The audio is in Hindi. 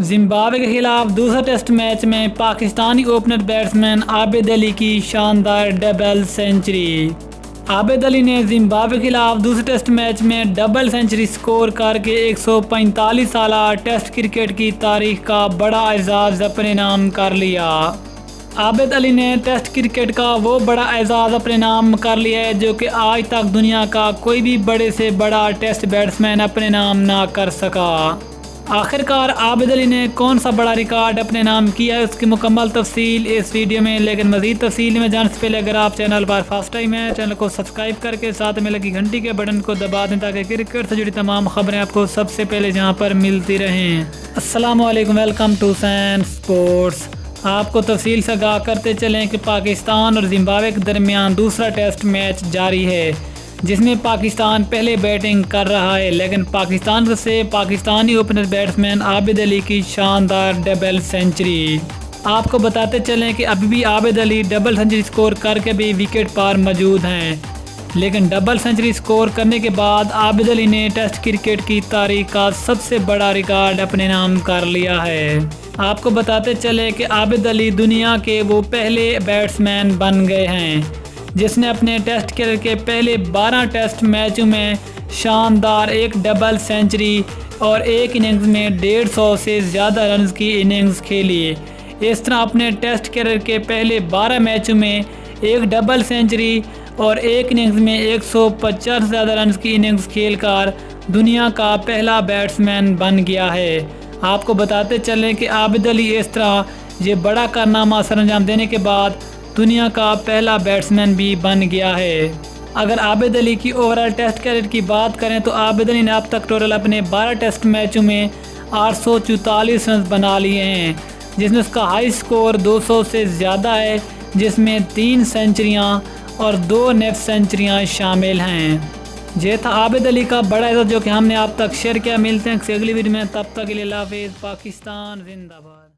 जिम्बाब्वे के खिलाफ दूसरे टेस्ट मैच में पाकिस्तानी ओपनर बैट्समैन आबिद अली की शानदार डबल सेंचुरी। आबिद अली ने जिम्बाब्वे के खिलाफ दूसरे टेस्ट मैच में डबल सेंचुरी स्कोर करके 145 साल टेस्ट क्रिकेट की तारीख का बड़ा एजाज़ अपने नाम कर लिया। आबिद अली ने टेस्ट क्रिकेट का वो बड़ा एजाज़ अपने नाम कर लिया है जो कि आज तक दुनिया का कोई भी बड़े से बड़ा टेस्ट बैट्समैन अपने नाम ना कर सका। आखिरकार आबिद अली ने कौन सा बड़ा रिकॉर्ड अपने नाम किया है, उसकी मुकम्मल तफसील इस वीडियो में। लेकिन मज़ीद तफसील में जाने से पहले अगर आप चैनल पर फर्स्ट टाइम है, चैनल को सब्सक्राइब करके साथ में लगी घंटी के बटन को दबा दें ताकि क्रिकेट से जुड़ी तमाम खबरें आपको सबसे पहले जहां पर मिलती रहें। अस्सलाम वालेकुम, वेलकम टू सैन स्पोर्ट्स। आपको तफसील से आगाह करते चलें कि पाकिस्तान और जिम्बाब्वे के दरमियान दूसरा टेस्ट मैच जारी है जिसमें पाकिस्तान पहले बैटिंग कर रहा है, लेकिन पाकिस्तान से पाकिस्तानी ओपनर बैट्समैन आबिद अली की शानदार डबल सेंचुरी। आपको बताते चलें कि अभी भी Abid Ali double century score करके भी विकेट पार मौजूद हैं, लेकिन डबल सेंचुरी स्कोर करने के बाद आबिद अली ने टेस्ट क्रिकेट की तारीख का सबसे बड़ा रिकॉर्ड अपने नाम कर लिया है। आपको बताते चले कि आबिद अली दुनिया के वो पहले बैट्समैन बन गए हैं जिसने अपने टेस्ट कैरियर के पहले 12 टेस्ट मैचों में शानदार एक डबल सेंचुरी और एक इनिंग्स में 150 से ज़्यादा रन्स की इनिंग्स खेली। इस तरह अपने टेस्ट कैरियर के पहले 12 मैचों में एक डबल सेंचुरी और एक इनिंग्स में 150 से ज़्यादा रन्स की इनिंग्स खेलकर दुनिया का पहला बैट्समैन बन गया है। आपको बताते चलें कि आबिद अली इस तरह ये बड़ा कारनामा सरअंजाम देने के बाद दुनिया का पहला बैट्समैन भी बन गया है। अगर आबिद अली की ओवरऑल टेस्ट कैरियर की बात करें तो आबिद अली ने अब तक टोटल अपने 12 टेस्ट मैचों में 844 रन बना लिए हैं, जिसमें उसका हाई स्कोर 200 से ज़्यादा है, जिसमें 3 सेंचुरियाँ और 2 नेफ सेंचुरियाँ शामिल हैं। ये था आबिद अली का बड़ा एजाज़ जो कि हमने आप तक शेयर किया। मिलते हैं अगली वीडियो में, तब तक के लिए अल्लाह हाफ़िज़। पाकिस्तान जिंदाबाद।